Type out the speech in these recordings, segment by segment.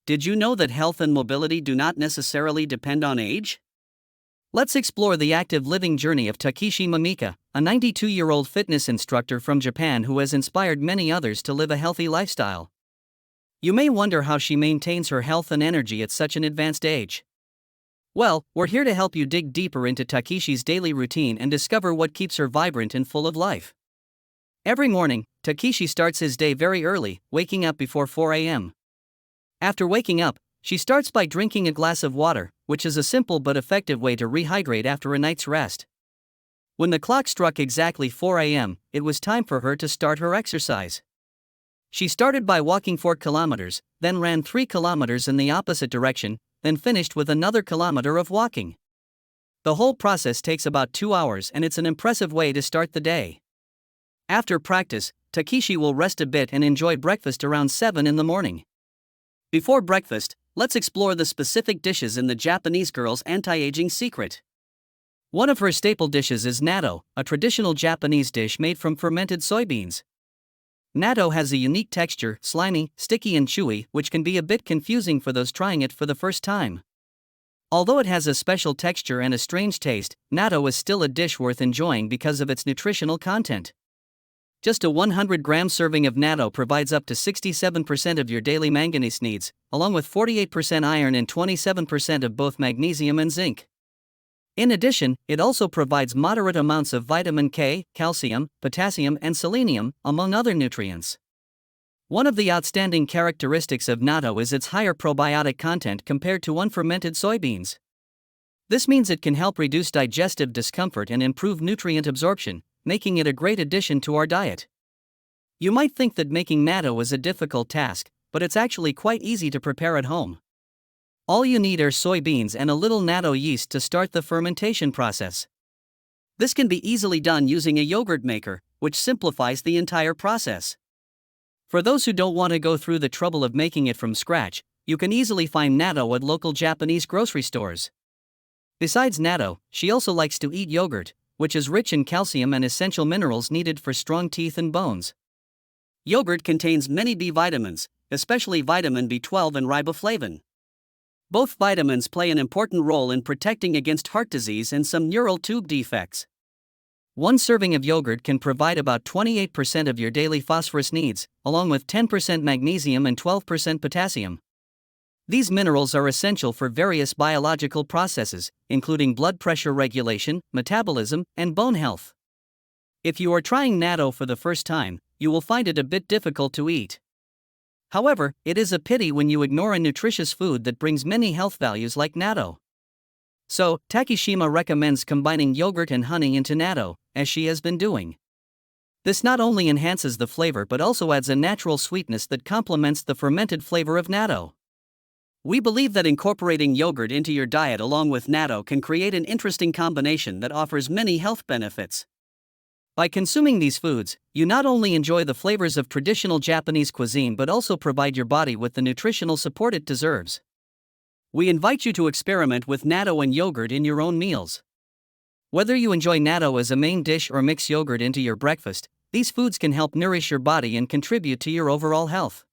Did you know that health and mobility do not necessarily depend on age? Let's explore the active living journey of Takishima Mika, a 92-year-old fitness instructor from Japan who has inspired many others to live a healthy lifestyle. You may wonder how she maintains her health and energy at such an advanced age. Well, we're here to help you dig deeper into Takishi's daily routine and discover what keeps her vibrant and full of life. Every morning, Takishi starts his day very early, waking up before 4 a.m. After waking up, she starts by drinking a glass of water, which is a simple but effective way to rehydrate after a night's rest. When the clock struck exactly 4 a.m., it was time for her to start her exercise. She started by walking 4 kilometers, then ran 3 kilometers in the opposite direction, then finished with another kilometer of walking. The whole process takes about 2 hours and it's an impressive way to start the day. After practice, Takishi will rest a bit and enjoy breakfast around 7 in the morning. Before breakfast, let's explore the specific dishes in the Japanese girl's anti-aging secret. One of her staple dishes is natto, a traditional Japanese dish made from fermented soybeans. Natto has a unique texture, slimy, sticky and chewy, which can be a bit confusing for those trying it for the first time. Although it has a special texture and a strange taste, natto is still a dish worth enjoying because of its nutritional content. Just a 100-gram serving of natto provides up to 67% of your daily manganese needs, along with 48% iron and 27% of both magnesium and zinc. In addition, it also provides moderate amounts of vitamin K, calcium, potassium and selenium, among other nutrients. One of the outstanding characteristics of natto is its higher probiotic content compared to unfermented soybeans. This means it can help reduce digestive discomfort and improve nutrient absorption, making it a great addition to our diet. You might think that making natto is a difficult task, but it's actually quite easy to prepare at home. All you need are soybeans and a little natto yeast to start the fermentation process. This can be easily done using a yogurt maker, which simplifies the entire process. For those who don't want to go through the trouble of making it from scratch, you can easily find natto at local Japanese grocery stores. Besides natto, she also likes to eat yogurt, which is rich in calcium and essential minerals needed for strong teeth and bones. Yogurt contains many B vitamins, especially vitamin B12 and riboflavin. Both vitamins play an important role in protecting against heart disease and some neural tube defects. One serving of yogurt can provide about 28% of your daily phosphorus needs, along with 10% magnesium and 12% potassium. These minerals are essential for various biological processes, including blood pressure regulation, metabolism, and bone health. If you are trying natto for the first time, you will find it a bit difficult to eat. However, it is a pity when you ignore a nutritious food that brings many health values like natto. So, Takishima recommends combining yogurt and honey into natto, as she has been doing. This not only enhances the flavor but also adds a natural sweetness that complements the fermented flavor of natto. We believe that incorporating yogurt into your diet along with natto can create an interesting combination that offers many health benefits. By consuming these foods, you not only enjoy the flavors of traditional Japanese cuisine but also provide your body with the nutritional support it deserves. We invite you to experiment with natto and yogurt in your own meals. Whether you enjoy natto as a main dish or mix yogurt into your breakfast, these foods can help nourish your body and contribute to your overall health.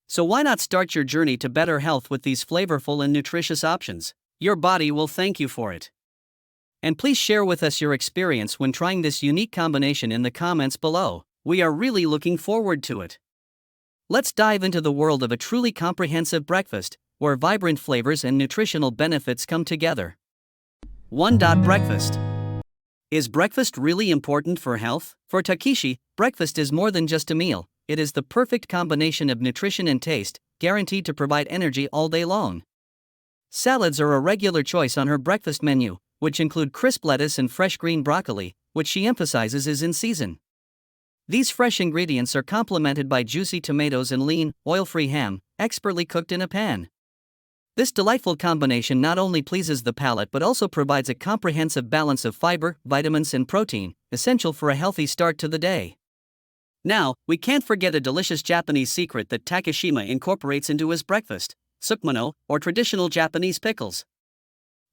So why not start your journey to better health with these flavorful and nutritious options? Your body will thank you for it. And please share with us your experience when trying this unique combination in the comments below. We are really looking forward to it. Let's dive into the world of a truly comprehensive breakfast, where vibrant flavors and nutritional benefits come together. 1. Breakfast. Is breakfast really important for health? For Takishi, breakfast is more than just a meal. It is the perfect combination of nutrition and taste, guaranteed to provide energy all day long. Salads are a regular choice on her breakfast menu, which include crisp lettuce and fresh green broccoli, which she emphasizes is in season. These fresh ingredients are complemented by juicy tomatoes and lean, oil-free ham, expertly cooked in a pan. This delightful combination not only pleases the palate but also provides a comprehensive balance of fiber, vitamins and protein, essential for a healthy start to the day. Now, we can't forget a delicious Japanese secret that Takishima incorporates into his breakfast: tsukemono, or traditional Japanese pickles.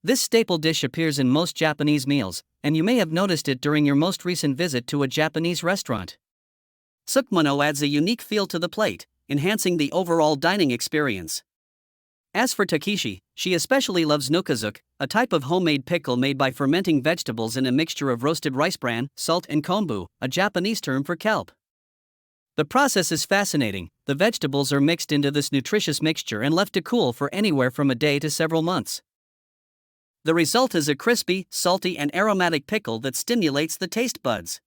This staple dish appears in most Japanese meals, and you may have noticed it during your most recent visit to a Japanese restaurant. Tsukemono adds a unique feel to the plate, enhancing the overall dining experience. As for Takishi, she especially loves nukazuke, a type of homemade pickle made by fermenting vegetables in a mixture of roasted rice bran, salt, and kombu, a Japanese term for kelp. The process is fascinating. The vegetables are mixed into this nutritious mixture and left to cool for anywhere from a day to several months. The result is a crispy, salty, and aromatic pickle that stimulates the taste buds.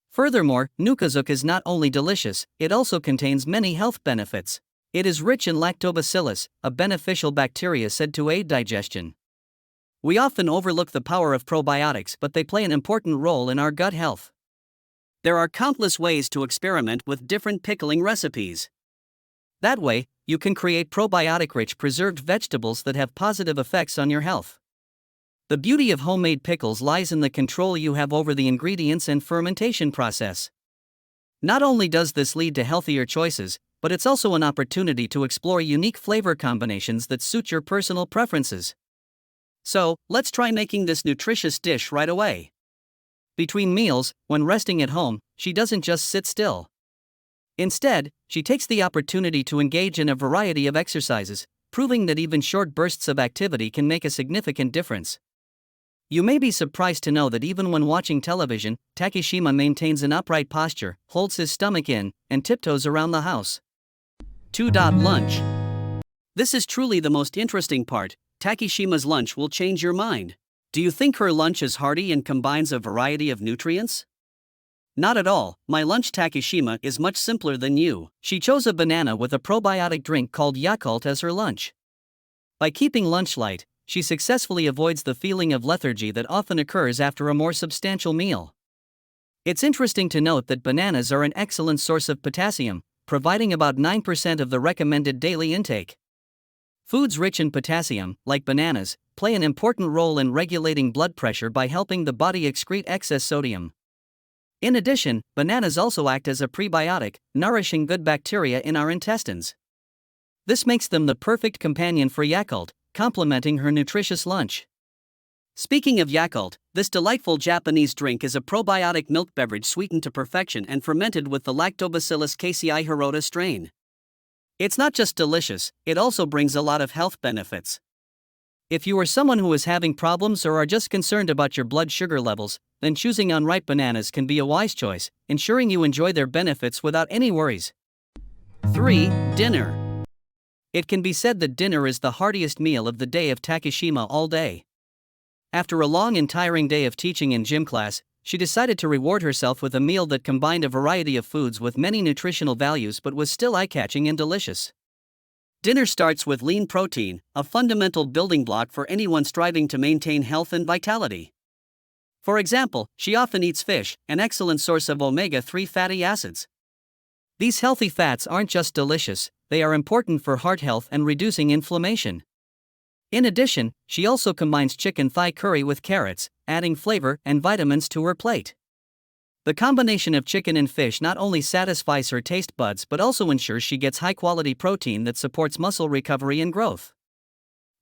Furthermore, nukazuke is not only delicious, it also contains many health benefits. It is rich in lactobacillus, a beneficial bacteria said to aid digestion. We often overlook the power of probiotics, but they play an important role in our gut health. There are countless ways to experiment with different pickling recipes. That way, you can create probiotic-rich preserved vegetables that have positive effects on your health. The beauty of homemade pickles lies in the control you have over the ingredients and fermentation process. Not only does this lead to healthier choices, but it's also an opportunity to explore unique flavor combinations that suit your personal preferences. So, let's try making this nutritious dish right away. Between meals, when resting at home, she doesn't just sit still. Instead, she takes the opportunity to engage in a variety of exercises, proving that even short bursts of activity can make a significant difference. You may be surprised to know that even when watching television, Takishima maintains an upright posture, holds his stomach in, and tiptoes around the house. 2. Lunch. This is truly the most interesting part. Takishima's lunch will change your mind. Do you think her lunch is hearty and combines a variety of nutrients? Not at all. My lunch Takishima is much simpler than you. She chose a banana with a probiotic drink called Yakult as her lunch. By keeping lunch light, she successfully avoids the feeling of lethargy that often occurs after a more substantial meal. It's interesting to note that bananas are an excellent source of potassium, providing about 9% of the recommended daily intake. Foods rich in potassium, like bananas, play an important role in regulating blood pressure by helping the body excrete excess sodium. In addition, bananas also act as a prebiotic, nourishing good bacteria in our intestines. This makes them the perfect companion for Yakult, complementing her nutritious lunch. Speaking of Yakult, this delightful Japanese drink is a probiotic milk beverage sweetened to perfection and fermented with the lactobacillus casei hirota strain. It's not just delicious, it also brings a lot of health benefits. If you are someone who is having problems or are just concerned about your blood sugar levels, then choosing unripe bananas can be a wise choice, ensuring you enjoy their benefits without any worries. 3. Dinner. It can be said that dinner is the heartiest meal of the day of Takishima all day. After a long and tiring day of teaching in gym class, she decided to reward herself with a meal that combined a variety of foods with many nutritional values but was still eye-catching and delicious. Dinner starts with lean protein, a fundamental building block for anyone striving to maintain health and vitality. For example, she often eats fish, an excellent source of omega-3 fatty acids. These healthy fats aren't just delicious, they are important for heart health and reducing inflammation. In addition, she also combines chicken thigh curry with carrots, adding flavor and vitamins to her plate. The combination of chicken and fish not only satisfies her taste buds but also ensures she gets high-quality protein that supports muscle recovery and growth.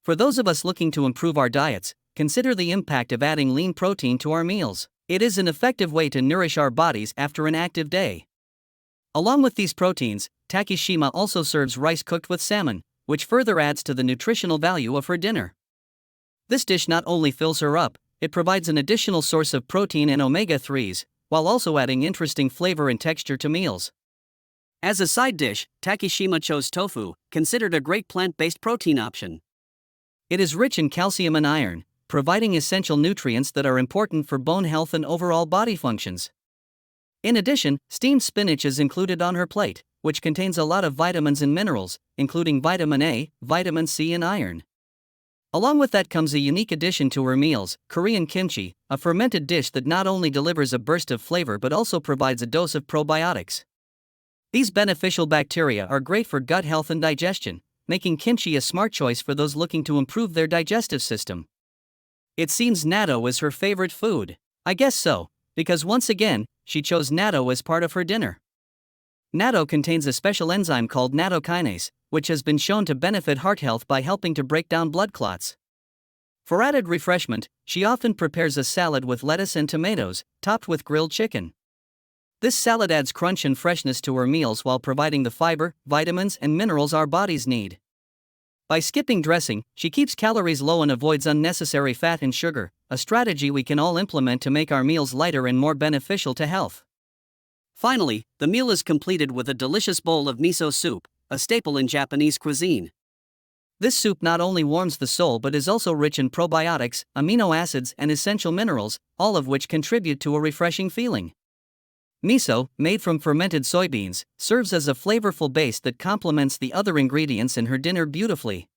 For those of us looking to improve our diets, consider the impact of adding lean protein to our meals. It is an effective way to nourish our bodies after an active day. Along with these proteins, Takishima also serves rice cooked with salmon, which further adds to the nutritional value of her dinner. This dish not only fills her up, it provides an additional source of protein and omega-3s, while also adding interesting flavor and texture to meals. As a side dish, Takishima chose tofu, considered a great plant-based protein option. It is rich in calcium and iron, providing essential nutrients that are important for bone health and overall body functions. In addition, steamed spinach is included on her plate, which contains a lot of vitamins and minerals, including vitamin A, vitamin C, and iron. Along with that comes a unique addition to her meals, Korean kimchi, a fermented dish that not only delivers a burst of flavor but also provides a dose of probiotics. These beneficial bacteria are great for gut health and digestion, making kimchi a smart choice for those looking to improve their digestive system. It seems natto is her favorite food. I guess so, because once again, she chose natto as part of her dinner. Natto contains a special enzyme called nattokinase, which has been shown to benefit heart health by helping to break down blood clots. For added refreshment, she often prepares a salad with lettuce and tomatoes, topped with grilled chicken. This salad adds crunch and freshness to her meals while providing the fiber, vitamins, and minerals our bodies need. By skipping dressing, she keeps calories low and avoids unnecessary fat and sugar, a strategy we can all implement to make our meals lighter and more beneficial to health. Finally, the meal is completed with a delicious bowl of miso soup, a staple in Japanese cuisine. This soup not only warms the soul but is also rich in probiotics, amino acids, and essential minerals, all of which contribute to a refreshing feeling. Miso, made from fermented soybeans, serves as a flavorful base that complements the other ingredients in her dinner beautifully.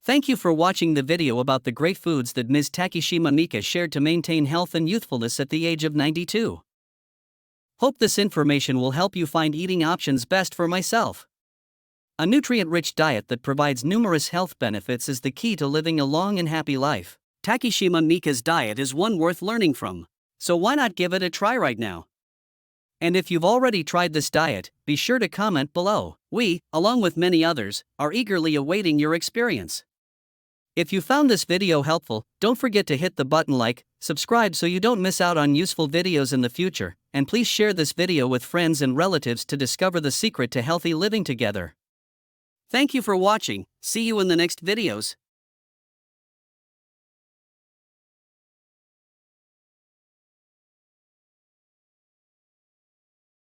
Thank you for watching the video about the great foods that Ms. Takishima Mika shared to maintain health and youthfulness at the age of 92. Hope this information will help you find eating options best for myself. A nutrient-rich diet that provides numerous health benefits is the key to living a long and happy life. Takishima Mika's diet is one worth learning from, so why not give it a try right now? And if you've already tried this diet, be sure to comment below. We, along with many others, are eagerly awaiting your experience. If you found this video helpful, don't forget to hit the button like, subscribe so you don't miss out on useful videos in the future, and please share this video with friends and relatives to discover the secret to healthy living together. Thank you for watching. See you in the next videos.